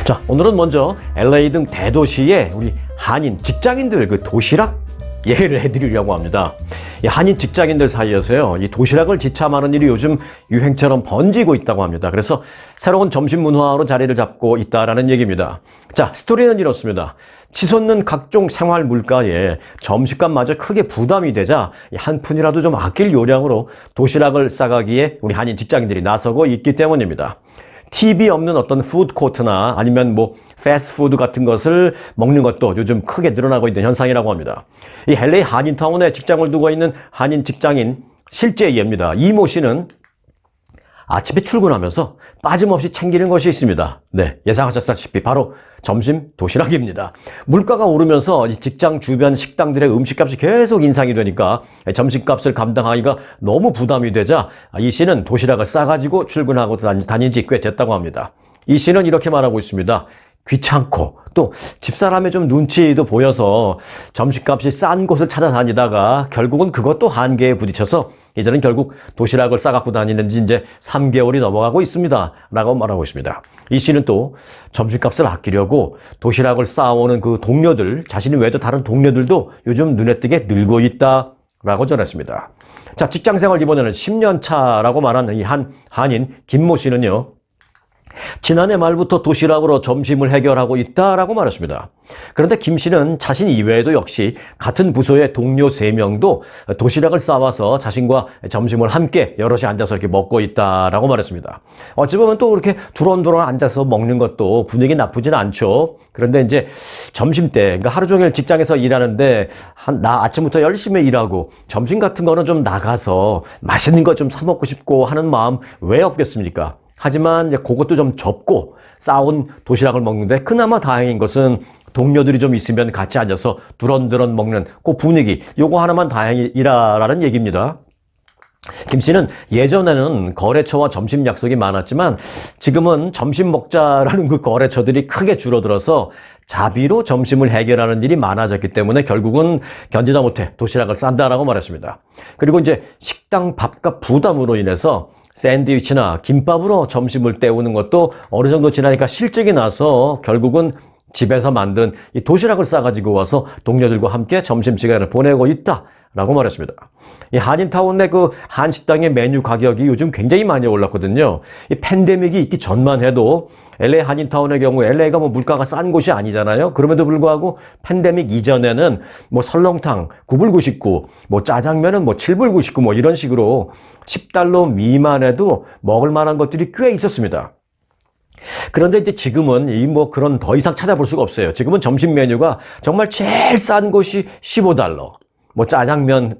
자, 오늘은 먼저 LA 등 대도시의 우리 한인 직장인들 그 도시락 예를 해드리려고 합니다. 이 한인 직장인들 사이에서요, 이 도시락을 지참하는 일이 요즘 유행처럼 번지고 있다고 합니다. 그래서 새로운 점심 문화로 자리를 잡고 있다라는 얘기입니다. 자, 스토리는 이렇습니다. 치솟는 각종 생활 물가에 점심값마저 크게 부담이 되자 한 푼이라도 좀 아낄 요량으로 도시락을 싸가기에 우리 한인 직장인들이 나서고 있기 때문입니다. TV 없는 어떤 푸드코트나 아니면 뭐 패스트푸드 같은 것을 먹는 것도 요즘 크게 늘어나고 있는 현상이라고 합니다. 이 LA 한인타운에 직장을 두고 있는 한인 직장인 실제 예입니다. 이모 씨는 아침에 출근하면서 빠짐없이 챙기는 것이 있습니다. 네, 예상하셨다시피 바로 점심 도시락입니다. 물가가 오르면서 이 직장 주변 식당들의 음식값이 계속 인상이 되니까 점심값을 감당하기가 너무 부담이 되자 이 씨는 도시락을 싸가지고 출근하고 다닌 지 꽤 됐다고 합니다. 이 씨는 이렇게 말하고 있습니다. 귀찮고 또 집사람의 좀 눈치도 보여서 점심값이 싼 곳을 찾아다니다가 결국은 그것도 한계에 부딪혀서 이제는 결국 도시락을 싸갖고 다니는 지 이제 3개월이 넘어가고 있습니다. 라고 말하고 있습니다. 이 씨는 또 점심값을 아끼려고 도시락을 싸오는 그 동료들, 자신이 외에도 다른 동료들도 요즘 눈에 띄게 늘고 있다. 라고 전했습니다. 자, 직장생활 이번에는 10년 차라고 말하는 이 한인 김모 씨는요. 지난해 말부터 도시락으로 점심을 해결하고 있다라고 말했습니다. 그런데 김 씨는 자신 이외에도 역시 같은 부서의 동료 3명도 도시락을 싸와서 자신과 점심을 함께 여럿이 앉아서 이렇게 먹고 있다라고 말했습니다. 어찌 보면 또 그렇게 두런두런 앉아서 먹는 것도 분위기 나쁘진 않죠. 그런데 이제 점심 때, 그러니까 하루 종일 직장에서 일하는데 나 아침부터 열심히 일하고 점심 같은 거는 좀 나가서 맛있는 거 좀 사 먹고 싶고 하는 마음 왜 없겠습니까? 하지만 이제 그것도 좀 접고 싸온 도시락을 먹는데 그나마 다행인 것은 동료들이 좀 있으면 같이 앉아서 두런두런 먹는 그 분위기, 요거 하나만 다행이라는 얘기입니다. 김 씨는 예전에는 거래처와 점심 약속이 많았지만 지금은 점심 먹자라는 그 거래처들이 크게 줄어들어서 자비로 점심을 해결하는 일이 많아졌기 때문에 결국은 견디다 못해 도시락을 싼다라고 말했습니다. 그리고 이제 식당 밥값 부담으로 인해서 샌드위치나 김밥으로 점심을 때우는 것도 어느 정도 지나니까 실증이 나서 결국은 집에서 만든 이 도시락을 싸가지고 와서 동료들과 함께 점심시간을 보내고 있다라고 말했습니다. 이 한인타운 내 그 한식당의 메뉴 가격이 요즘 굉장히 많이 올랐거든요. 이 팬데믹이 있기 전만 해도 LA 한인타운의 경우 LA가 뭐 물가가 싼 곳이 아니잖아요. 그럼에도 불구하고 팬데믹 이전에는 뭐 설렁탕 9불 99, 뭐 짜장면은 뭐 7불 99 뭐 이런 식으로 $10 미만에도 먹을 만한 것들이 꽤 있었습니다. 그런데 이제 지금은 이 뭐 그런 더 이상 찾아볼 수가 없어요. 지금은 점심 메뉴가 정말 제일 싼 곳이 $15. 뭐 짜장면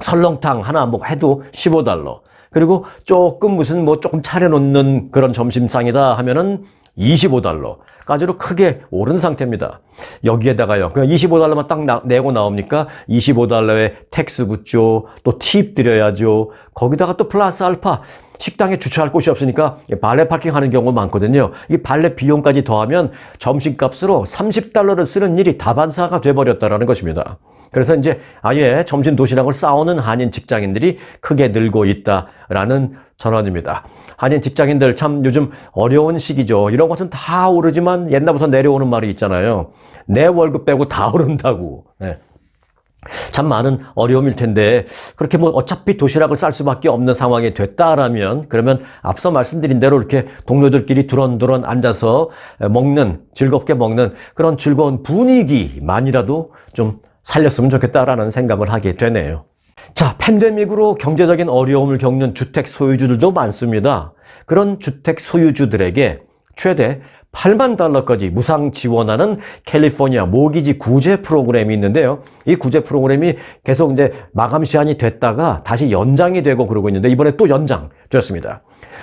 설렁탕 하나 뭐 해도 $15. 그리고 조금 조금 차려놓는 그런 점심상이다 하면은 $25까지로 크게 오른 상태입니다. 여기에다가요, 그냥 $25만 딱 내고 나옵니까? $25에 텍스 붙죠. 또 팁 드려야죠. 거기다가 또 플러스 알파. 식당에 주차할 곳이 없으니까 발레 파킹 하는 경우가 많거든요. 이 발레 비용까지 더하면 점심값으로 $30를 쓰는 일이 다반사가 돼버렸다는 것입니다. 그래서 이제 아예 점심 도시락을 싸오는 한인 직장인들이 크게 늘고 있다라는 전언입니다. 한인 직장인들 참 요즘 어려운 시기죠. 이런 것은 다 오르지만 옛날부터 내려오는 말이 있잖아요. 내 월급 빼고 다 오른다고. 네. 참 많은 어려움일 텐데 그렇게 뭐 어차피 도시락을 쌀 수밖에 없는 상황이 됐다라면 그러면 앞서 말씀드린 대로 이렇게 동료들끼리 두런두런 앉아서 즐겁게 먹는 그런 즐거운 분위기만이라도 좀 살렸으면 좋겠다라는 생각을 하게 되네요. 자, 팬데믹으로 경제적인 어려움을 겪는 주택 소유주들도 많습니다. 그런 주택 소유주들에게 최대 $80,000까지 무상 지원하는 캘리포니아 모기지 구제 프로그램이 있는데요. 이 구제 프로그램이 계속 이제 마감 시한이 됐다가 다시 연장이 되고 그러고 있는데 이번에 또 연장됐습니다.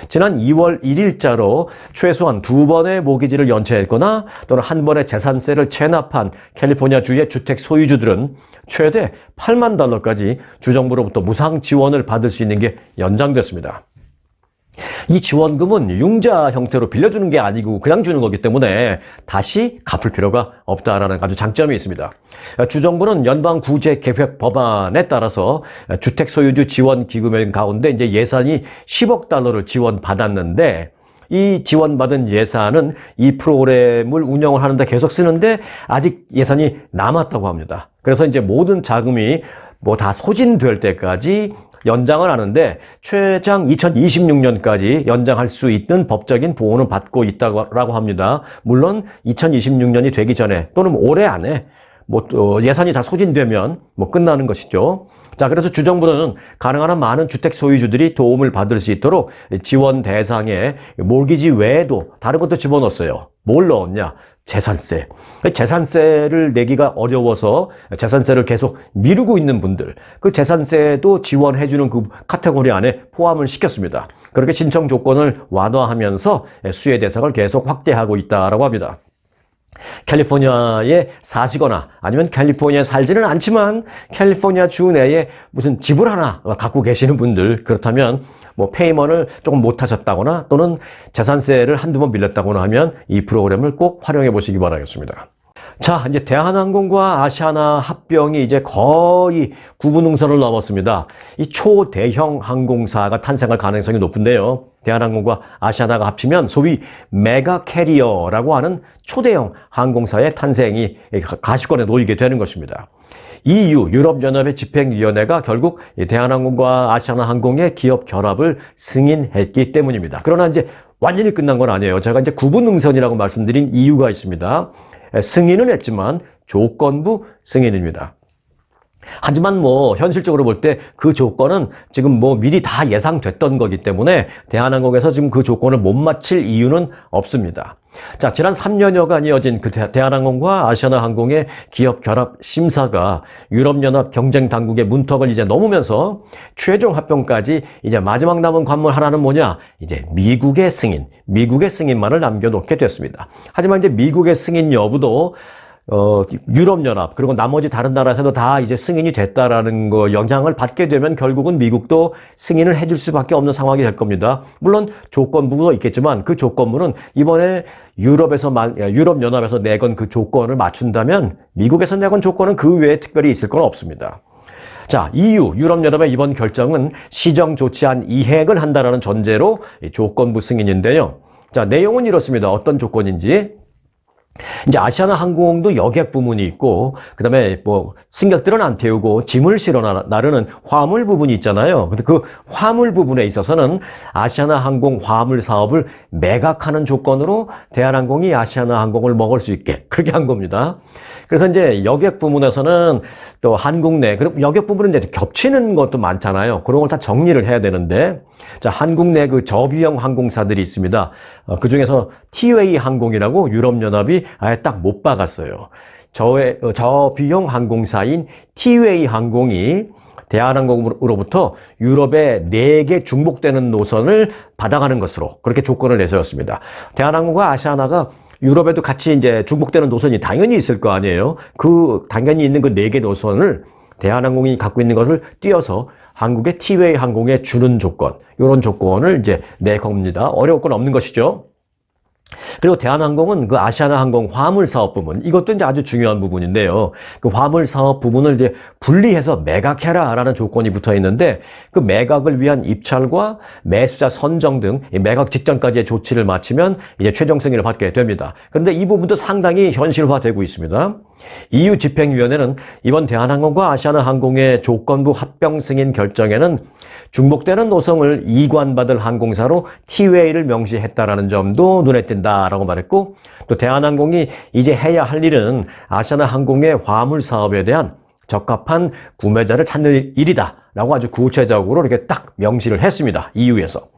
지난 2월 1일자로 최소한 2번의 모기지를 연체했거나 또는 한 번의 재산세를 체납한 캘리포니아 주의 주택 소유주들은 최대 $80,000까지 주정부로부터 무상 지원을 받을 수 있는 게 연장됐습니다. 이 지원금은 융자 형태로 빌려주는 게 아니고 그냥 주는 거기 때문에 다시 갚을 필요가 없다라는 아주 장점이 있습니다. 주정부는 연방구제계획 법안에 따라서 주택 소유주 지원 기금의 가운데 이제 예산이 $10억 지원받았는데 이 지원받은 예산은 이 프로그램을 운영을 하는데 계속 쓰는데 아직 예산이 남았다고 합니다. 그래서 이제 모든 자금이 뭐 다 소진될 때까지 연장을 하는데 최장 2026년까지 연장할 수 있는 법적인 보호는 받고 있다고 합니다. 물론 2026년이 되기 전에 또는 올해 안에 뭐 예산이 다 소진되면 뭐 끝나는 것이죠. 자, 그래서 주정부는 가능한 한 많은 주택 소유주들이 도움을 받을 수 있도록 지원 대상에 몰기지 외에도 다른 것도 집어넣었어요. 뭘 넣었냐? 재산세. 재산세를 내기가 어려워서 재산세를 계속 미루고 있는 분들, 그 재산세도 지원해주는 그 카테고리 안에 포함을 시켰습니다. 그렇게 신청 조건을 완화하면서 수혜 대상을 계속 확대하고 있다라고 합니다. 캘리포니아에 사시거나 아니면 캘리포니아에 살지는 않지만 캘리포니아 주 내에 무슨 집을 하나 갖고 계시는 분들, 그렇다면 뭐 페이먼을 조금 못 하셨다거나 또는 재산세를 한두 번 밀렸다거나 하면 이 프로그램을 꼭 활용해 보시기 바라겠습니다. 자, 이제 대한항공과 아시아나 합병이 이제 거의 구분능선을 넘었습니다. 이 초대형 항공사가 탄생할 가능성이 높은데요. 대한항공과 아시아나가 합치면 소위 메가 캐리어라고 하는 초대형 항공사의 탄생이 가시권에 놓이게 되는 것입니다. EU, 유럽연합의 집행위원회가 결국 대한항공과 아시아나항공의 기업 결합을 승인했기 때문입니다. 그러나 이제 완전히 끝난 건 아니에요. 제가 이제 구분능선이라고 말씀드린 이유가 있습니다. 승인은 했지만 조건부 승인입니다. 하지만 뭐 현실적으로 볼 때 그 조건은 지금 뭐 미리 다 예상됐던 거기 때문에 대한항공에서 지금 그 조건을 못 맞출 이유는 없습니다. 자, 지난 3년여간 이어진 그 대한항공과 아시아나항공의 기업 결합 심사가 유럽연합 경쟁 당국의 문턱을 이제 넘으면서 최종 합병까지 이제 마지막 남은 관문 하나는 뭐냐? 이제 미국의 승인만을 남겨놓게 됐습니다. 하지만 이제 미국의 승인 여부도 유럽연합 그리고 나머지 다른 나라에서도 다 이제 승인이 됐다라는 거 영향을 받게 되면 결국은 미국도 승인을 해줄 수밖에 없는 상황이 될 겁니다. 물론 조건부도 있겠지만 그 조건부는 이번에 유럽연합에서 내건 그 조건을 맞춘다면 미국에서 내건 조건은 그 외에 특별히 있을 건 없습니다. 자, EU, 유럽연합의 이번 결정은 시정 조치안 이행을 한다라는 전제로 조건부 승인인데요. 자, 내용은 이렇습니다. 어떤 조건인지. 이제 아시아나 항공도 여객 부문이 있고, 그 다음에 뭐 승객들은 안 태우고 짐을 실어 나르는 화물 부분이 있잖아요. 근데 그 화물 부분에 있어서는 아시아나 항공 화물 사업을 매각하는 조건으로 대한항공이 아시아나 항공을 먹을 수 있게 그렇게 한 겁니다. 그래서 이제 여객 부문에서는 또 한국 내, 그리고 여객 부분은 이제 겹치는 것도 많잖아요. 그런 걸 다 정리를 해야 되는데, 자, 한국 내 그 저비용 항공사들이 있습니다. 그 중에서 티웨이 항공이라고 유럽연합이 아예 딱 못 박았어요. 저비용 항공사인 티웨이 항공이 대한항공으로부터 유럽에 4개 중복되는 노선을 받아가는 것으로 그렇게 조건을 내세웠습니다. 대한항공과 아시아나가 유럽에도 같이 이제 중복되는 노선이 당연히 있을 거 아니에요. 그 당연히 있는 그 4개 노선을 대한항공이 갖고 있는 것을 띄어서 한국의 티웨이 항공에 주는 조건, 이런 조건을 이제 내 겁니다. 어려울 건 없는 것이죠. 그리고 대한항공은 그 아시아나 항공 화물 사업 부분, 이것도 이제 아주 중요한 부분인데요. 그 화물 사업 부분을 이제 분리해서 매각해라라는 조건이 붙어 있는데, 그 매각을 위한 입찰과 매수자 선정 등 매각 직전까지의 조치를 마치면 이제 최종 승인을 받게 됩니다. 그런데 이 부분도 상당히 현실화되고 있습니다. EU 집행위원회는 이번 대한항공과 아시아나 항공의 조건부 합병 승인 결정에는 중복되는 노선을 이관받을 항공사로 티웨이를 명시했다라는 점도 눈에 띈다라고 말했고, 또 대한항공이 이제 해야 할 일은 아시아나 항공의 화물 사업에 대한 적합한 구매자를 찾는 일이다라고 아주 구체적으로 이렇게 딱 명시를 했습니다. EU에서.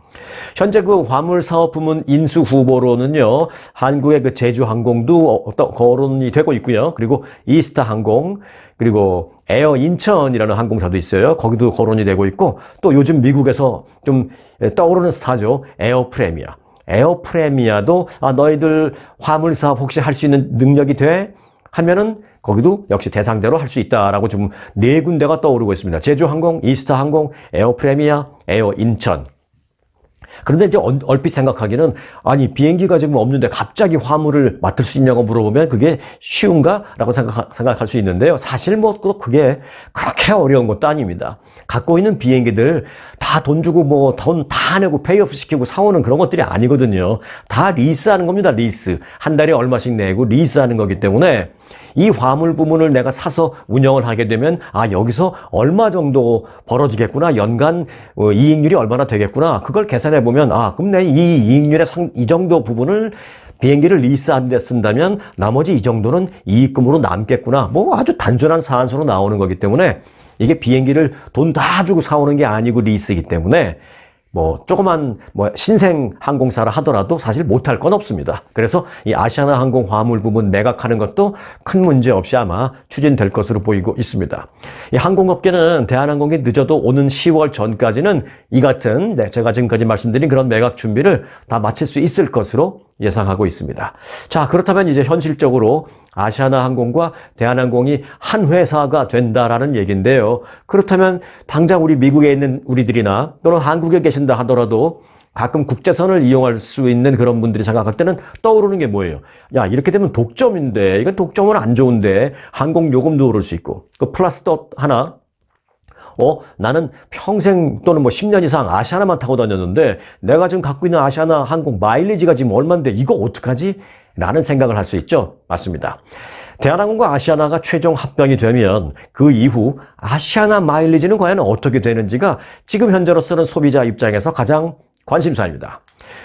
현재 그 화물 사업 부문 인수 후보로는요, 한국의 그 제주항공도 거론이 되고 있고요. 그리고 이스타 항공, 그리고 에어 인천이라는 항공사도 있어요. 거기도 거론이 되고 있고, 또 요즘 미국에서 좀 떠오르는 스타죠. 에어 프레미아. 에어 프레미아도 너희들 화물 사업 혹시 할 수 있는 능력이 돼? 하면은 거기도 역시 대상자로 할 수 있다라고 지금 4군데가 떠오르고 있습니다. 제주항공, 이스타항공, 에어 프레미아, 에어 인천. 그런데 이제 얼핏 생각하기는 아니 비행기가 지금 없는데 갑자기 화물을 맡을 수 있냐고 물어보면 그게 쉬운가? 라고 생각할 수 있는데요. 사실 뭐 그게 그렇게 어려운 것도 아닙니다. 갖고 있는 비행기들 다 돈 주고 뭐 돈 다 내고 페이오프 시키고 사오는 그런 것들이 아니거든요. 다 리스하는 겁니다. 리스. 한 달에 얼마씩 내고 리스하는 거기 때문에 이 화물 부문을 내가 사서 운영을 하게 되면 여기서 얼마 정도 벌어지겠구나. 연간 이익률이 얼마나 되겠구나. 그걸 계산해 보면 그럼 내 이 이익률의 이 정도 부분을 비행기를 리스하는 데 쓴다면 나머지 이 정도는 이익금으로 남겠구나. 뭐 아주 단순한 사안수로 나오는 거기 때문에 이게 비행기를 돈 다 주고 사오는 게 아니고 리스이기 때문에 뭐 조그만 신생 항공사라 하더라도 사실 못할 건 없습니다. 그래서 이 아시아나항공 화물 부분 매각하는 것도 큰 문제 없이 아마 추진될 것으로 보이고 있습니다. 이 항공업계는 대한항공이 늦어도 오는 10월 전까지는 이 같은 제가 지금까지 말씀드린 그런 매각 준비를 다 마칠 수 있을 것으로 예상하고 있습니다. 자, 그렇다면 이제 현실적으로 아시아나항공과 대한항공이 한 회사가 된다라는 얘기인데요. 그렇다면 당장 우리 미국에 있는 우리들이나 또는 한국에 계신다 하더라도 가끔 국제선을 이용할 수 있는 그런 분들이 생각할 때는 떠오르는 게 뭐예요? 야, 이렇게 되면 독점인데, 이건 독점은 안 좋은데, 항공 요금도 오를 수 있고, 그 플러스 또 하나, 나는 평생 또는 뭐 10년 이상 아시아나만 타고 다녔는데 내가 지금 갖고 있는 아시아나 항공 마일리지가 지금 얼만데 이거 어떡하지? 라는 생각을 할 수 있죠. 맞습니다. 대한항공과 아시아나가 최종 합병이 되면 그 이후 아시아나 마일리지는 과연 어떻게 되는지가 지금 현재로서는 소비자 입장에서 가장 관심사입니다.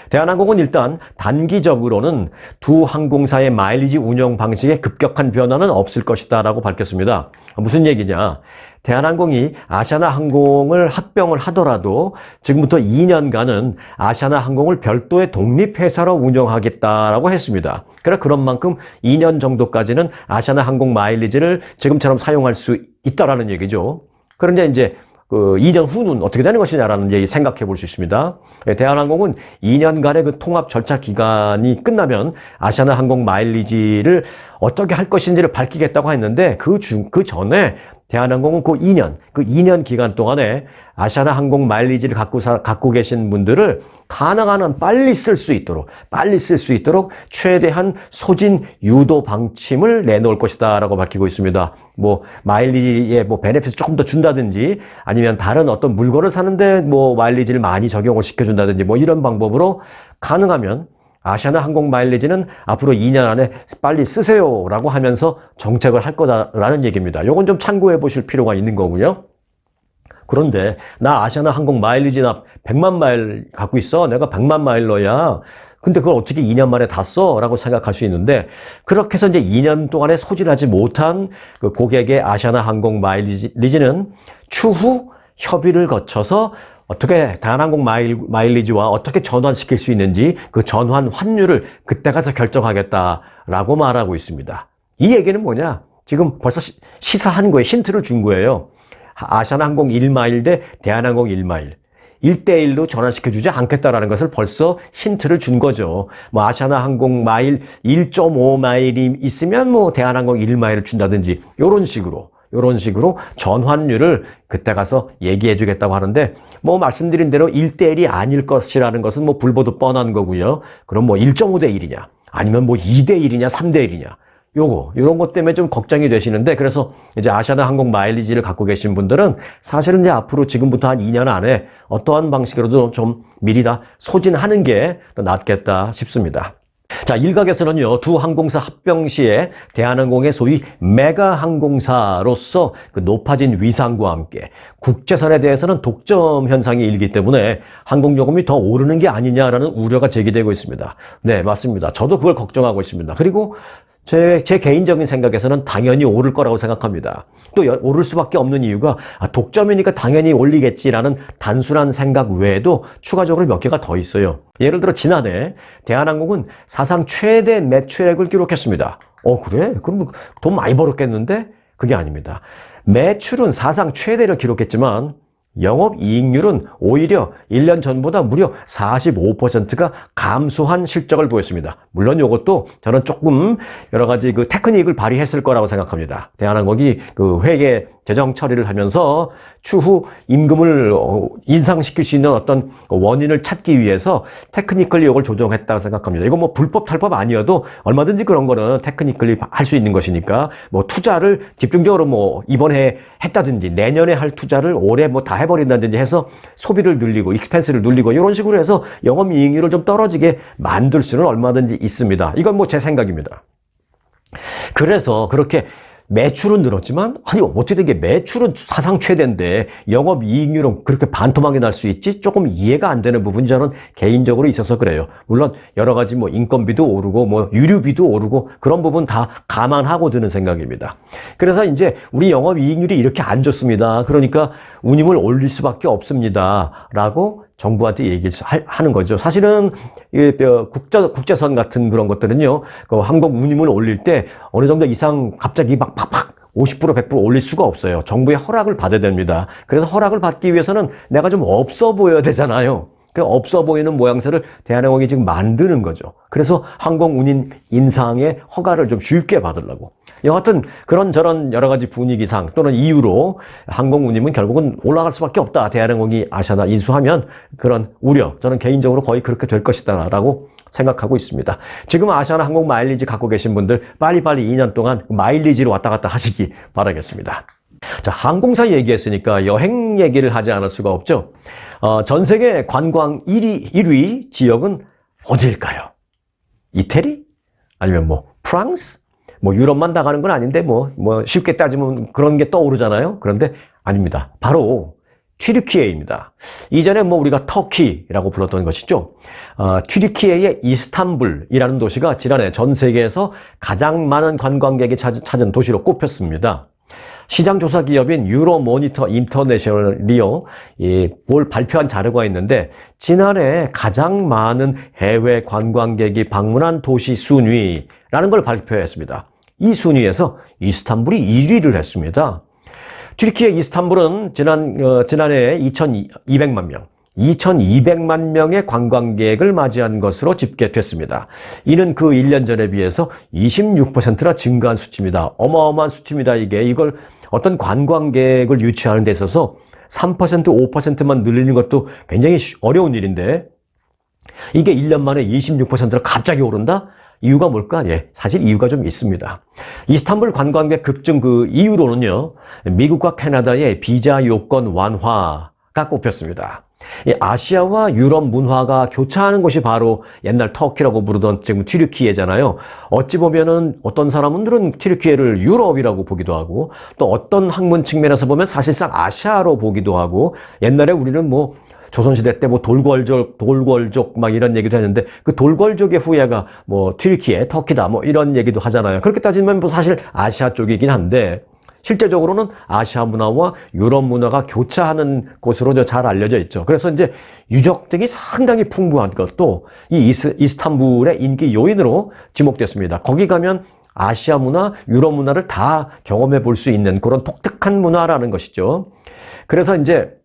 대한항공은 일단 단기적으로는 두 항공사의 마일리지 운영 방식에 급격한 변화는 없을 것이다 라고 밝혔습니다. 무슨 얘기냐? 대한항공이 아시아나항공을 합병을 하더라도 지금부터 2년간은 아시아나항공을 별도의 독립회사로 운영하겠다라고 했습니다. 그래 그런 만큼 2년 정도까지는 아시아나항공 마일리지를 지금처럼 사용할 수 있다라는 얘기죠. 그런데 이제 2년 후는 어떻게 되는 것이냐라는 얘기 생각해 볼 수 있습니다. 대한항공은 2년간의 그 통합 절차 기간이 끝나면 아시아나항공 마일리지를 어떻게 할 것인지를 밝히겠다고 했는데 그 전에 대한항공은 그 2년 기간 동안에 아시아나항공 마일리지를 갖고 계신 분들을 가능한 한 빨리 쓸 수 있도록 최대한 소진 유도 방침을 내놓을 것이다라고 밝히고 있습니다. 뭐 마일리지에 베네핏을 조금 더 준다든지 아니면 다른 어떤 물건을 사는데 마일리지를 많이 적용을 시켜준다든지 이런 방법으로 가능하면 아시아나항공 마일리지는 앞으로 2년 안에 빨리 쓰세요라고 하면서 정책을 할 거다라는 얘기입니다. 요건 좀 참고해 보실 필요가 있는 거고요. 그런데 나 아시아나항공 마일리지 나 100만 마일 갖고 있어. 내가 100만 마일러야. 근데 그걸 어떻게 2년 만에 다 써? 라고 생각할 수 있는데 그렇게 해서 이제 2년 동안에 소진하지 못한 그 고객의 아시아나항공 마일리지는 추후 협의를 거쳐서 어떻게 대한항공 마일리지와 어떻게 전환시킬 수 있는지 그 전환 환율을 그때 가서 결정하겠다라고 말하고 있습니다. 이 얘기는 뭐냐? 지금 벌써 시사한 거예요. 힌트를 준 거예요. 아시아나항공 1마일 대 대한항공 1마일. 1대1로 전환시켜주지 않겠다라는 것을 벌써 힌트를 준 거죠. 아시아나항공 마일 1.5마일이 있으면 대한항공 1마일을 준다든지 이런 식으로 전환율을 그때 가서 얘기해 주겠다고 하는데 말씀드린 대로 1대1이 아닐 것이라는 것은 불보듯 뻔한 거고요. 그럼 1.5대 1이냐 아니면 2대 1이냐 3대 1이냐 이런 것 때문에 좀 걱정이 되시는데 그래서 이제 아시아나항공 마일리지를 갖고 계신 분들은 사실은 이제 앞으로 지금부터 한 2년 안에 어떠한 방식으로도 좀 미리 다 소진하는 게 더 낫겠다 싶습니다. 자, 일각에서는요, 두 항공사 합병 시에 대한항공의 소위 메가 항공사로서 그 높아진 위상과 함께 국제선에 대해서는 독점 현상이 일기 때문에 항공요금이 더 오르는 게 아니냐라는 우려가 제기되고 있습니다. 네, 맞습니다. 저도 그걸 걱정하고 있습니다. 그리고 제 개인적인 생각에서는 당연히 오를 거라고 생각합니다. 또 오를 수밖에 없는 이유가 독점이니까 당연히 올리겠지라는 단순한 생각 외에도 추가적으로 몇 개가 더 있어요. 예를 들어 지난해 대한항공은 사상 최대 매출액을 기록했습니다. 그래? 그럼 돈 많이 벌었겠는데? 그게 아닙니다. 매출은 사상 최대를 기록했지만 영업이익률은 오히려 1년 전보다 무려 45%가 감소한 실적을 보였습니다. 물론 이것도 저는 조금 여러 가지 그 테크닉을 발휘했을 거라고 생각합니다. 대한항공이 그 회계 재정 처리를 하면서 추후 임금을 인상시킬 수 있는 어떤 원인을 찾기 위해서 테크니컬리 이걸 조정했다고 생각합니다. 이건 뭐 불법 탈법 아니어도 얼마든지 그런 거는 테크니컬리 할 수 있는 것이니까 뭐 투자를 집중적으로 뭐 이번에 했다든지 내년에 할 투자를 올해 뭐 다 해버린다든지 해서 소비를 늘리고 익스펜스를 늘리고 이런 식으로 해서 영업이익률을 좀 떨어지게 만들 수는 얼마든지 있습니다. 이건 뭐 제 생각입니다. 그래서 그렇게 매출은 늘었지만 아니 어떻게 된 게 매출은 사상 최대인데 영업이익률은 그렇게 반토막이 날 수 있지? 조금 이해가 안 되는 부분이 저는 개인적으로 있어서 그래요. 물론 여러 가지 뭐 인건비도 오르고 뭐 유류비도 오르고 그런 부분 다 감안하고 드는 생각입니다. 그래서 이제 우리 영업이익률이 이렇게 안 좋습니다. 그러니까 운임을 올릴 수밖에 없습니다. 라고 정부한테 얘기를 하는 거죠. 사실은 국제선 같은 그런 것들은요, 그 항공 운임을 올릴 때 어느 정도 이상 갑자기 막 팍팍 50% 100% 올릴 수가 없어요. 정부의 허락을 받아야 됩니다. 그래서 허락을 받기 위해서는 내가 좀 없어 보여야 되잖아요. 그 없어 보이는 모양새를 대한항공이 지금 만드는 거죠. 그래서 항공 운임 인상의 허가를 좀 쉽게 받으려고. 여하튼 그런저런 여러 가지 분위기상 또는 이유로 항공 운임은 결국은 올라갈 수밖에 없다. 대한항공이 아시아나 인수하면 그런 우려, 저는 개인적으로 거의 그렇게 될 것이다 라고 생각하고 있습니다. 지금 아시아나 항공 마일리지 갖고 계신 분들 빨리빨리 2년 동안 마일리지로 왔다 갔다 하시기 바라겠습니다. 자, 항공사 얘기했으니까 여행 얘기를 하지 않을 수가 없죠. 전 세계 관광 1위 지역은 어디일까요? 이태리? 아니면 뭐 프랑스? 뭐 유럽만 다 가는 건 아닌데 뭐 쉽게 따지면 그런 게 떠오르잖아요. 그런데 아닙니다. 바로 튀르키예입니다. 이전에 뭐 우리가 터키라고 불렀던 것이죠. 튀르키예의 이스탄불이라는 도시가 지난해 전 세계에서 가장 많은 관광객이 찾은 도시로 꼽혔습니다. 시장조사 기업인 유로모니터 인터내셔널이요, 뭘 발표한 자료가 있는데 지난해 가장 많은 해외 관광객이 방문한 도시 순위라는 걸 발표했습니다. 이 순위에서 이스탄불이 1위를 했습니다. 튀르키예 이스탄불은 지난해 2,200만 명의 관광객을 맞이한 것으로 집계됐습니다. 이는 그 1년 전에 비해서 26%나 증가한 수치입니다. 어마어마한 수치입니다. 이걸 어떤 관광객을 유치하는 데 있어서 3%, 5%만 늘리는 것도 굉장히 어려운 일인데 이게 1년 만에 26%로 갑자기 오른다? 이유가 뭘까? 사실 이유가 좀 있습니다. 이스탄불 관광객 급증 그 이유로는요, 미국과 캐나다의 비자 요건 완화가 꼽혔습니다. 아시아와 유럽 문화가 교차하는 곳이 바로 옛날 터키라고 부르던 지금 튀르키예잖아요. 어찌 보면은 어떤 사람들은 튀르키예를 유럽이라고 보기도 하고 또 어떤 학문 측면에서 보면 사실상 아시아로 보기도 하고 옛날에 우리는 뭐 조선시대 때 뭐 돌궐족 막 이런 얘기도 했는데 그 돌궐족의 후예가 뭐 튀르키예, 터키다 뭐 이런 얘기도 하잖아요. 그렇게 따지면 뭐 사실 아시아 쪽이긴 한데 실제적으로는 아시아 문화와 유럽 문화가 교차하는 곳으로 잘 알려져 있죠. 그래서 이제 유적들이 상당히 풍부한 것도 이 이스탄불의 인기 요인으로 지목됐습니다. 거기 가면 아시아 문화, 유럽 문화를 다 경험해 볼 수 있는 그런 독특한 문화라는 것이죠. 그래서 이제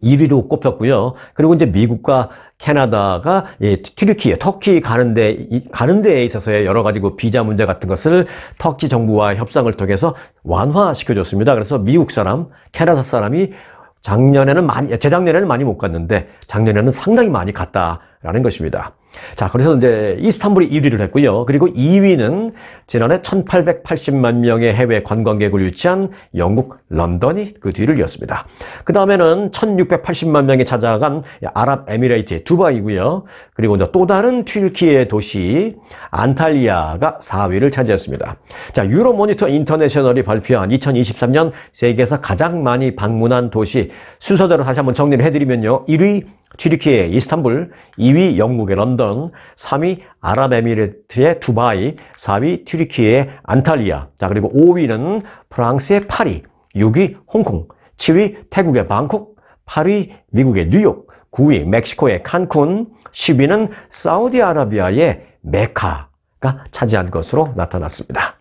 1위로 꼽혔고요. 그리고 이제 미국과 캐나다가 튀르키예, 터키 가는 데에 있어서의 여러 가지 그 비자 문제 같은 것을 터키 정부와 협상을 통해서 완화시켜줬습니다. 그래서 미국 사람, 캐나다 사람이 재작년에는 많이 못 갔는데 작년에는 상당히 많이 갔다라는 것입니다. 자, 그래서 이제 이스탄불이 1위를 했고요. 그리고 2위는 지난해 1,880만 명의 해외 관광객을 유치한 영국 런던이 그 뒤를 이었습니다. 그 다음에는 1,680만 명이 찾아간 아랍에미레이트의 두바이고요. 그리고 또 다른 튀르키예 도시 안탈리아가 4위를 차지했습니다. 자, 유로모니터 인터내셔널이 발표한 2023년 세계에서 가장 많이 방문한 도시 순서대로 다시 한번 정리를 해드리면요. 1위 튀르키예 이스탄불, 2위 영국의 런던, 3위 아랍에미레이트의 두바이, 4위 튀르키예의 안탈리아, 자 그리고 5위는 프랑스의 파리, 6위 홍콩, 7위 태국의 방콕, 8위 미국의 뉴욕, 9위 멕시코의 칸쿤, 10위는 사우디아라비아의 메카가 차지한 것으로 나타났습니다.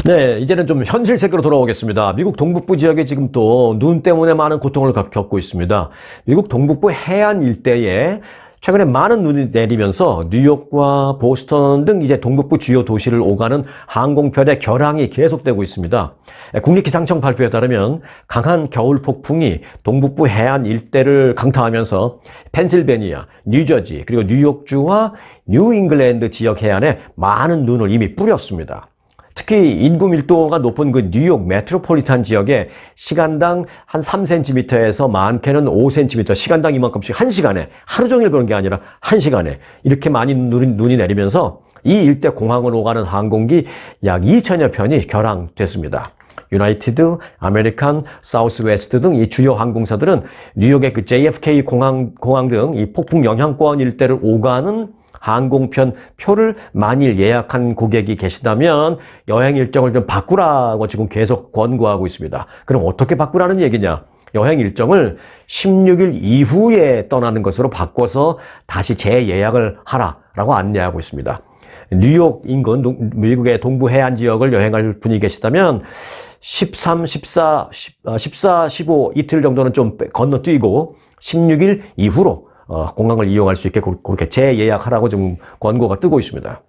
네, 이제는 좀 현실 세계로 돌아오겠습니다. 미국 동북부 지역에 지금 또 눈 때문에 많은 고통을 겪고 있습니다. 미국 동북부 해안 일대에 최근에 많은 눈이 내리면서 뉴욕과 보스턴 등 이제 동북부 주요 도시를 오가는 항공편의 결항이 계속되고 있습니다. 국립기상청 발표에 따르면 강한 겨울 폭풍이 동북부 해안 일대를 강타하면서 펜실베니아, 뉴저지, 그리고 뉴욕주와 뉴잉글랜드 지역 해안에 많은 눈을 이미 뿌렸습니다. 특히 인구 밀도가 높은 그 뉴욕 메트로폴리탄 지역에 시간당 한 3cm에서 많게는 5cm, 시간당 이만큼씩 1시간에, 하루 종일 그런 게 아니라 1시간에 이렇게 많이 눈이 내리면서 이 일대 공항으로 가는 항공기 약 2천여 편이 결항됐습니다. 유나이티드, 아메리칸, 사우스웨스트 등 이 주요 항공사들은 뉴욕의 그 JFK 공항 등 이 폭풍 영향권 일대를 오가는 항공편 표를 만일 예약한 고객이 계시다면 여행 일정을 좀 바꾸라고 지금 계속 권고하고 있습니다. 그럼 어떻게 바꾸라는 얘기냐? 여행 일정을 16일 이후에 떠나는 것으로 바꿔서 다시 재예약을 하라라고 안내하고 있습니다. 뉴욕 인근 미국의 동부 해안 지역을 여행할 분이 계시다면 13, 14, 15 이틀 정도는 좀 건너뛰고 16일 이후로 공항을 이용할 수 있게 그렇게 재예약하라고 좀 권고가 뜨고 있습니다.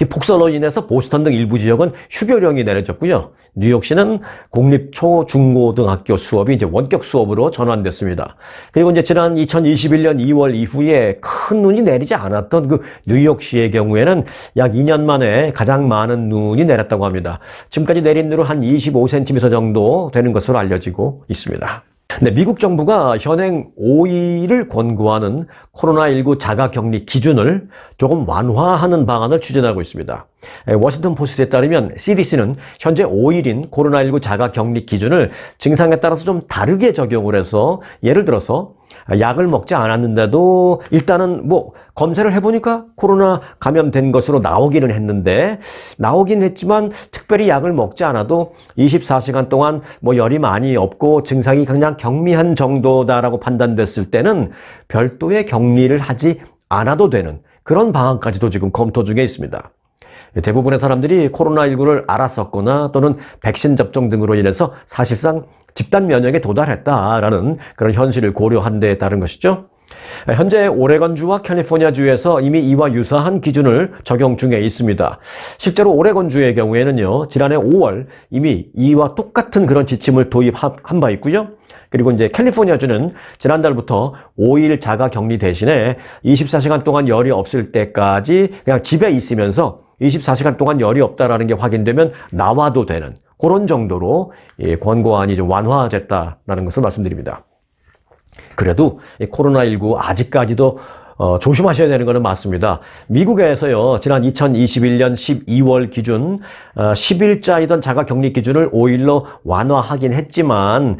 이 폭설로 인해서 보스턴 등 일부 지역은 휴교령이 내려졌고요. 뉴욕시는 공립 초, 중고등학교 수업이 이제 원격 수업으로 전환됐습니다. 그리고 이제 지난 2021년 2월 이후에 큰 눈이 내리지 않았던 그 뉴욕시의 경우에는 약 2년 만에 가장 많은 눈이 내렸다고 합니다. 지금까지 내린 눈은 한 25cm 정도 되는 것으로 알려지고 있습니다. 네, 미국 정부가 현행 5일을 권고하는 코로나19 자가격리 기준을 조금 완화하는 방안을 추진하고 있습니다. 워싱턴 포스트에 따르면 CDC는 현재 5일인 코로나19 자가격리 기준을 증상에 따라서 좀 다르게 적용을 해서 예를 들어서 약을 먹지 않았는데도 일단은 뭐 검사를 해보니까 코로나 감염된 것으로 나오기는 했지만 특별히 약을 먹지 않아도 24시간 동안 뭐 열이 많이 없고 증상이 그냥 경미한 정도다라고 판단됐을 때는 별도의 격리를 하지 않아도 되는 그런 방안까지도 지금 검토 중에 있습니다. 대부분의 사람들이 코로나19를 알았었거나 또는 백신 접종 등으로 인해서 사실상 집단 면역에 도달했다라는 그런 현실을 고려한 데에 따른 것이죠. 현재 오레곤주와 캘리포니아주에서 이미 이와 유사한 기준을 적용 중에 있습니다. 실제로 오레곤주의 경우에는요, 지난해 5월 이미 이와 똑같은 그런 지침을 도입한 바 있고요. 그리고 이제 캘리포니아주는 지난달부터 5일 자가 격리 대신에 24시간 동안 열이 없을 때까지 그냥 집에 있으면서 24시간 동안 열이 없다라는 게 확인되면 나와도 되는 그런 정도로 권고안이 좀 완화됐다라는 것을 말씀드립니다. 그래도 코로나19 아직까지도 조심하셔야 되는 것은 맞습니다. 미국에서요, 지난 2021년 12월 기준 10일자이던 자가격리 기준을 5일로 완화하긴 했지만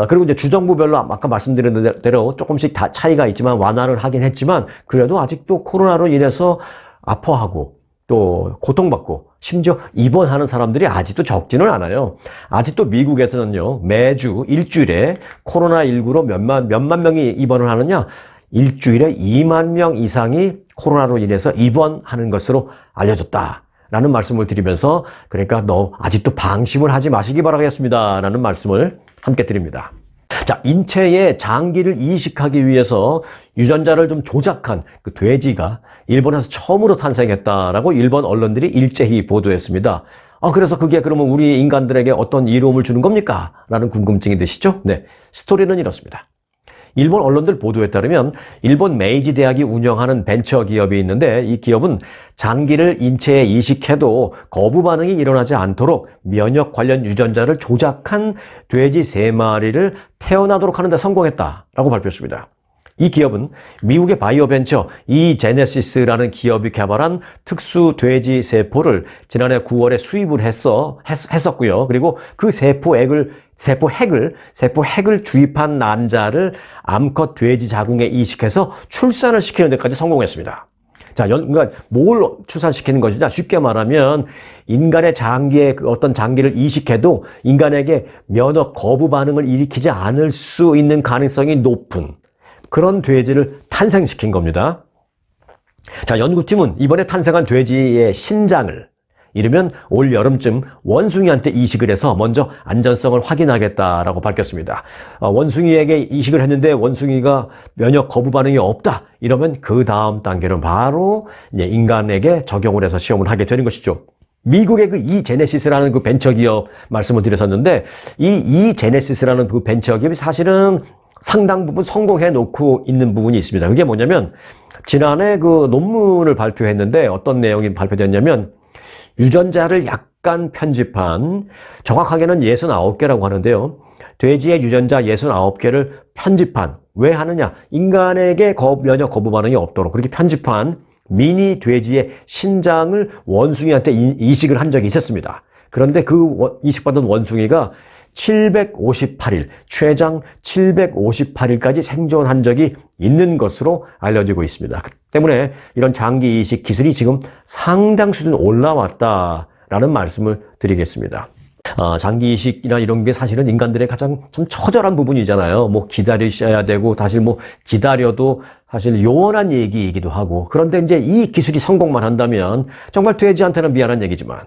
그리고 이제 주정부별로 아까 말씀드린 대로 조금씩 다 차이가 있지만 완화를 하긴 했지만 그래도 아직도 코로나로 인해서 아파하고 또 고통받고 심지어 입원하는 사람들이 아직도 적지는 않아요. 아직도 미국에서는요, 매주 일주일에 코로나19로 몇만 명이 입원을 하느냐? 일주일에 2만 명 이상이 코로나로 인해서 입원하는 것으로 알려졌다라는 말씀을 드리면서 그러니까 아직도 방심을 하지 마시기 바라겠습니다 라는 말씀을 함께 드립니다. 자, 인체에 장기를 이식하기 위해서 유전자를 좀 조작한 그 돼지가 일본에서 처음으로 탄생했다라고 일본 언론들이 일제히 보도했습니다. 그래서 그게 그러면 우리 인간들에게 어떤 이로움을 주는 겁니까? 라는 궁금증이 드시죠? 네, 스토리는 이렇습니다. 일본 언론들 보도에 따르면 일본 메이지 대학이 운영하는 벤처 기업이 있는데 이 기업은 장기를 인체에 이식해도 거부 반응이 일어나지 않도록 면역 관련 유전자를 조작한 돼지 3마리를 태어나도록 하는 데 성공했다라고 발표했습니다. 이 기업은 미국의 바이오 벤처 이제네시스라는 기업이 개발한 특수 돼지 세포를 지난해 9월에 수입을 했었고요. 그리고 그 세포 핵을 주입한 난자를 암컷 돼지 자궁에 이식해서 출산을 시키는 데까지 성공했습니다. 자, 그러니까 뭘 출산시키는 것이냐? 쉽게 말하면 인간의 장기에 어떤 장기를 이식해도 인간에게 면역 거부 반응을 일으키지 않을 수 있는 가능성이 높은 그런 돼지를 탄생시킨 겁니다. 자, 연구팀은 이번에 탄생한 돼지의 신장을 이르면 올 여름쯤 원숭이한테 이식을 해서 먼저 안전성을 확인하겠다라고 밝혔습니다. 원숭이에게 이식을 했는데 원숭이가 면역 거부 반응이 없다. 이러면 그 다음 단계는 바로 이제 인간에게 적용을 해서 시험을 하게 되는 것이죠. 미국의 그 이제네시스라는 그 벤처기업 말씀을 드렸었는데 이 이제네시스라는 그 벤처기업이 사실은 상당 부분 성공해 놓고 있는 부분이 있습니다. 그게 뭐냐면 지난해 그 논문을 발표했는데 어떤 내용이 발표됐냐면 유전자를 약간 편집한 정확하게는 69개라고 하는데요. 돼지의 유전자 69개를 편집한 왜 하느냐? 인간에게 면역 거부 반응이 없도록 그렇게 편집한 미니 돼지의 신장을 원숭이한테 이식을 한 적이 있었습니다. 그런데 그 이식받은 원숭이가 758일, 최장 758일까지 생존한 적이 있는 것으로 알려지고 있습니다. 때문에 이런 장기 이식 기술이 지금 상당 수준 올라왔다라는 말씀을 드리겠습니다. 장기 이식이나 이런 게 사실은 인간들의 가장 참 처절한 부분이잖아요. 뭐 기다리셔야 되고 사실 뭐 기다려도 사실 요원한 얘기이기도 하고 그런데 이제 이 기술이 성공만 한다면 정말 돼지한테는 미안한 얘기지만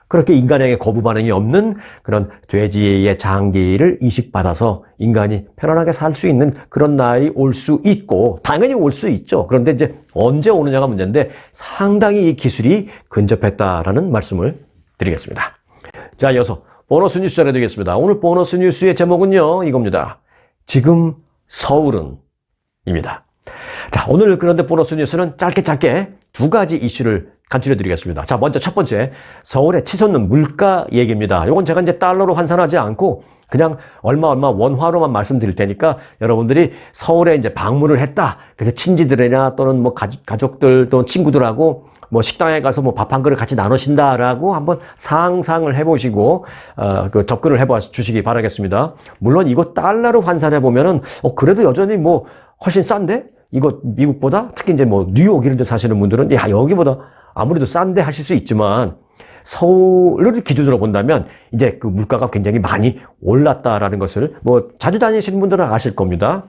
그렇게 인간에게 거부 반응이 없는 그런 돼지의 장기를 이식받아서 인간이 편안하게 살 수 있는 그런 날이 올 수 있고 당연히 올 수 있죠. 그런데 이제 언제 오느냐가 문제인데 상당히 이 기술이 근접했다라는 말씀을 드리겠습니다. 자, 이어서 보너스 뉴스 전해드리겠습니다. 오늘 보너스 뉴스의 제목은요, 이겁니다. 지금 서울은 입니다. 자, 오늘 그런데 보너스 뉴스는 짧게 두 가지 이슈를 간추려 드리겠습니다. 자, 먼저 첫 번째, 서울에 치솟는 물가 얘기입니다. 이건 제가 이제 달러로 환산하지 않고 그냥 얼마 원화로만 말씀드릴 테니까 여러분들이 서울에 이제 방문을 했다. 그래서 친지들이나 또는 뭐 가족들 또는 친구들하고 뭐 식당에 가서 뭐 밥 한 그릇 같이 나누신다라고 한번 상상을 해보시고 그 접근을 해봐 주시기 바라겠습니다. 물론 이거 달러로 환산해 보면은 그래도 여전히 뭐 훨씬 싼데 이거 미국보다 특히 이제 뭐 뉴욕 이런 데 사시는 분들은 야 여기보다 아무래도 싼데 하실 수 있지만 서울을 기준으로 본다면 이제 그 물가가 굉장히 많이 올랐다라는 것을 뭐 자주 다니시는 분들은 아실 겁니다.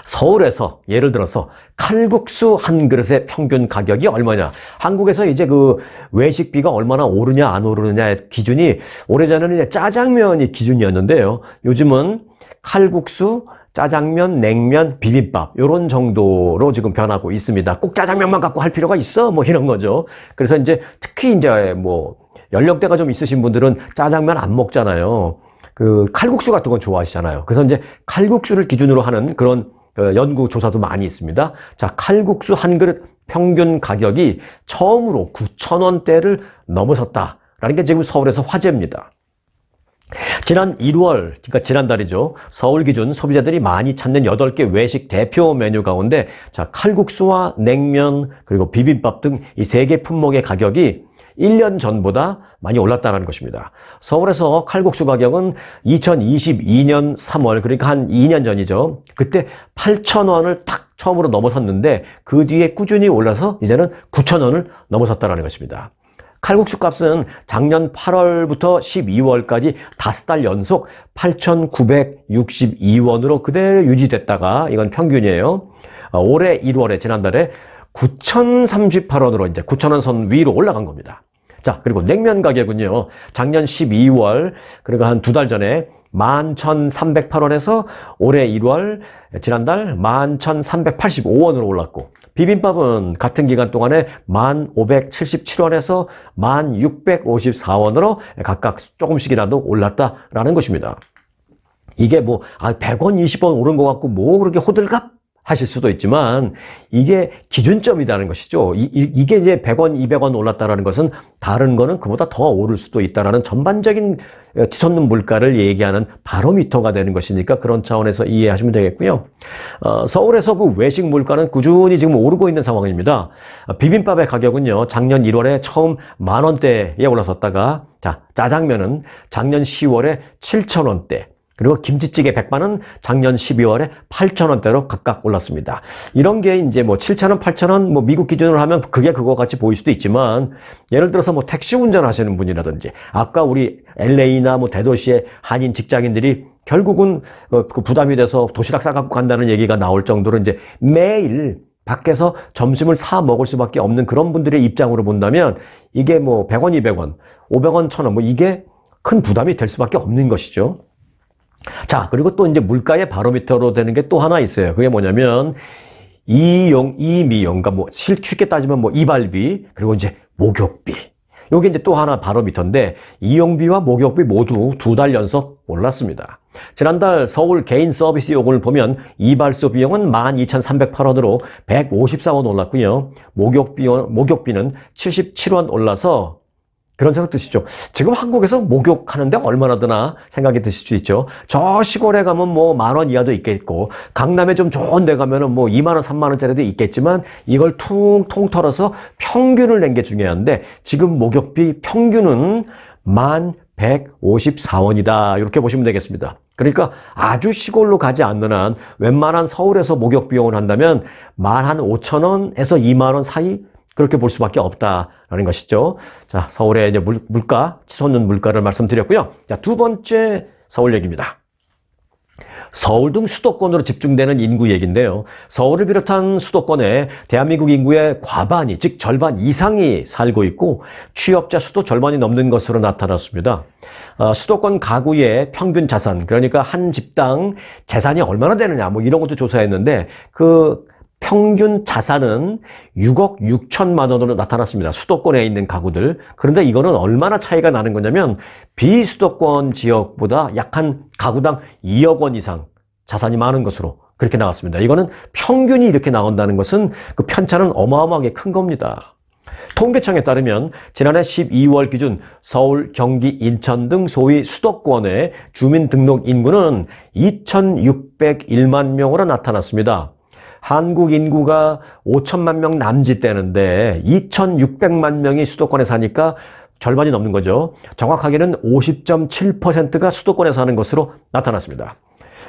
서울에서 예를 들어서 칼국수 한 그릇의 평균 가격이 얼마냐? 한국에서 이제 그 외식비가 얼마나 오르냐 안 오르느냐의 기준이 오래전에는 이제 짜장면이 기준이었는데요. 요즘은 칼국수, 짜장면, 냉면, 비빔밥 이런 정도로 지금 변하고 있습니다. 꼭 짜장면만 갖고 할 필요가 있어? 뭐 이런 거죠. 그래서 이제 특히 이제 뭐 연령대가 좀 있으신 분들은 짜장면 안 먹잖아요. 그 칼국수 같은 건 좋아하시잖아요. 그래서 이제 칼국수를 기준으로 하는 그런 연구 조사도 많이 있습니다. 자, 칼국수 한 그릇 평균 가격이 처음으로 9,000원대를 넘어섰다라는 게 지금 서울에서 화제입니다. 지난 1월, 그러니까 지난달이죠. 서울 기준 소비자들이 많이 찾는 8개 외식 대표 메뉴 가운데 자, 칼국수와 냉면 그리고 비빔밥 등 이 3개 품목의 가격이 1년 전보다 많이 올랐다는 것입니다. 서울에서 칼국수 가격은 2022년 3월, 그러니까 한 2년 전이죠. 그때 8,000원을 딱 처음으로 넘어섰는데 그 뒤에 꾸준히 올라서 이제는 9,000원을 넘어섰다는 것입니다. 칼국수 값은 작년 8월부터 12월까지 5달 연속 8,962원으로 그대로 유지됐다가 이건 평균이에요. 올해 1월에 지난달에 9,038원으로 이제 9,000원 선 위로 올라간 겁니다. 자, 그리고 냉면 가격은요. 작년 12월 그러니까 한 2달 전에 11,308원에서 올해 1월 지난달 11,385원으로 올랐고 비빔밥은 같은 기간 동안에 1,577원에서 1,654원으로 각각 조금씩이라도 올랐다라는 것입니다. 이게 뭐 100원, 20원 오른 것 같고 뭐 그렇게 호들갑 하실 수도 있지만 이게 기준점이라는 것이죠. 이게 이제 100원, 200원 올랐다라는 것은 다른 거는 그보다 더 오를 수도 있다라는 전반적인 치솟는 물가를 얘기하는 바로미터가 되는 것이니까 그런 차원에서 이해하시면 되겠고요. 서울에서 그 외식 물가는 꾸준히 지금 오르고 있는 상황입니다. 비빔밥의 가격은요. 작년 1월에 처음 10,000원대에 올라섰다가 자, 짜장면은 작년 10월에 7,000원대 그리고 김치찌개 백반은 작년 12월에 8,000원대로 각각 올랐습니다. 이런 게 이제 뭐 7,000원, 8,000원, 뭐 미국 기준으로 하면 그게 그거 같이 보일 수도 있지만 예를 들어서 뭐 택시 운전하시는 분이라든지 아까 우리 LA나 뭐 대도시의 한인 직장인들이 결국은 그 부담이 돼서 도시락 싸갖고 간다는 얘기가 나올 정도로 이제 매일 밖에서 점심을 사 먹을 수밖에 없는 그런 분들의 입장으로 본다면 이게 뭐 100원, 200원, 500원, 1000원 뭐 이게 큰 부담이 될 수밖에 없는 것이죠. 자, 그리고 또 이제 물가의 바로미터로 되는 게 또 하나 있어요. 그게 뭐냐면 이미용, 그러니까 뭐 쉽게 따지면 뭐 이발비, 그리고 이제 목욕비. 요게 이제 또 하나 바로미터인데 이용비와 목욕비 모두 2달 연속 올랐습니다. 지난달 서울 개인 서비스 요금을 보면 이발소 비용은 12,308원으로 154원 올랐고요. 목욕비는 77원 올라서 그런 생각 드시죠? 지금 한국에서 목욕하는데 얼마나 드나 생각이 드실 수 있죠. 저 시골에 가면 뭐 10,000원 이하도 있겠고 강남에 좀 좋은 데 가면은 뭐 20,000원, 30,000원짜리도 있겠지만 이걸 퉁퉁 털어서 평균을 낸 게 중요한데 지금 목욕비 평균은 1,154원이다. 이렇게 보시면 되겠습니다. 그러니까 아주 시골로 가지 않는 한 웬만한 서울에서 목욕 비용을 한다면 15,000원에서 20,000원 사이 그렇게 볼 수밖에 없다라는 것이죠. 자, 서울의 이제 물가, 치솟는 물가를 말씀드렸고요. 자, 두 번째 서울 얘기입니다. 서울 등 수도권으로 집중되는 인구 얘기인데요. 서울을 비롯한 수도권에 대한민국 인구의 과반이, 즉 절반 이상이 살고 있고 취업자 수도 절반이 넘는 것으로 나타났습니다. 수도권 가구의 평균 자산, 그러니까 한 집당 재산이 얼마나 되느냐, 뭐 이런 것도 조사했는데 그 평균 자산은 6억 6천만 원으로 나타났습니다. 수도권에 있는 가구들. 그런데 이거는 얼마나 차이가 나는 거냐면 비수도권 지역보다 약 한 가구당 2억 원 이상 자산이 많은 것으로 그렇게 나왔습니다. 이거는 평균이 이렇게 나온다는 것은 그 편차는 어마어마하게 큰 겁니다. 통계청에 따르면 지난해 12월 기준 서울, 경기, 인천 등 소위 수도권의 주민등록 인구는 2,601만 명으로 나타났습니다. 한국 인구가 5천만 명 남짓되는데 2,600만 명이 수도권에 사니까 절반이 넘는 거죠. 정확하게는 50.7%가 수도권에 사는 것으로 나타났습니다.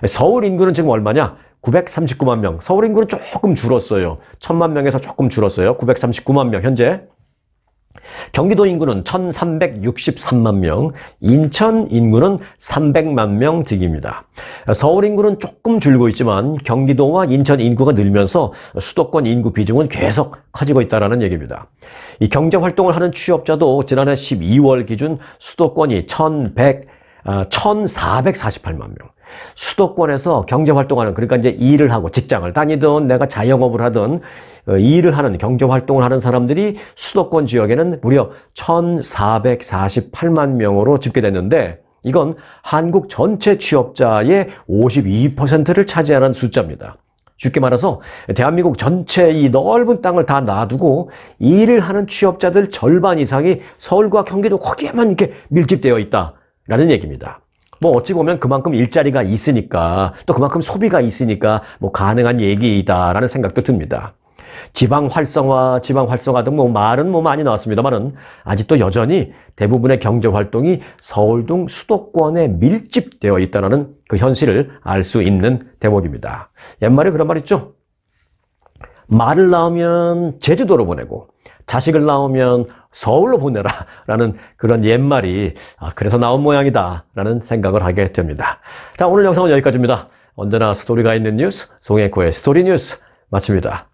서울 인구는 지금 얼마냐? 939만 명. 서울 인구는 조금 줄었어요. 1,000만 명에서 조금 줄었어요. 939만 명 현재. 경기도 인구는 1,363만 명, 인천 인구는 300만 명 득입니다. 서울 인구는 조금 줄고 있지만 경기도와 인천 인구가 늘면서 수도권 인구 비중은 계속 커지고 있다는 얘기입니다. 이 경제활동을 하는 취업자도 지난해 12월 기준 수도권이 1,448만 명. 수도권에서 경제활동하는, 그러니까 이제 일을 하고 직장을 다니든 내가 자영업을 하든 일을 하는, 경제활동을 하는 사람들이 수도권 지역에는 무려 1,448만 명으로 집계됐는데 이건 한국 전체 취업자의 52%를 차지하는 숫자입니다. 쉽게 말해서 대한민국 전체 이 넓은 땅을 다 놔두고 일을 하는 취업자들 절반 이상이 서울과 경기도 거기에만 이렇게 밀집되어 있다라는 얘기입니다. 뭐 어찌 보면 그만큼 일자리가 있으니까 또 그만큼 소비가 있으니까 뭐 가능한 얘기이다라는 생각도 듭니다. 지방 활성화 등 뭐 말은 뭐 많이 나왔습니다만은 아직도 여전히 대부분의 경제 활동이 서울 등 수도권에 밀집되어 있다는 그 현실을 알 수 있는 대목입니다. 옛말에 그런 말 있죠. 말을 낳으면 제주도로 보내고 자식을 낳으면 서울로 보내라 라는 그런 옛말이 그래서 나온 모양이다 라는 생각을 하게 됩니다. 자, 오늘 영상은 여기까지입니다. 언제나 스토리가 있는 뉴스, 송혜코의 스토리 뉴스 마칩니다.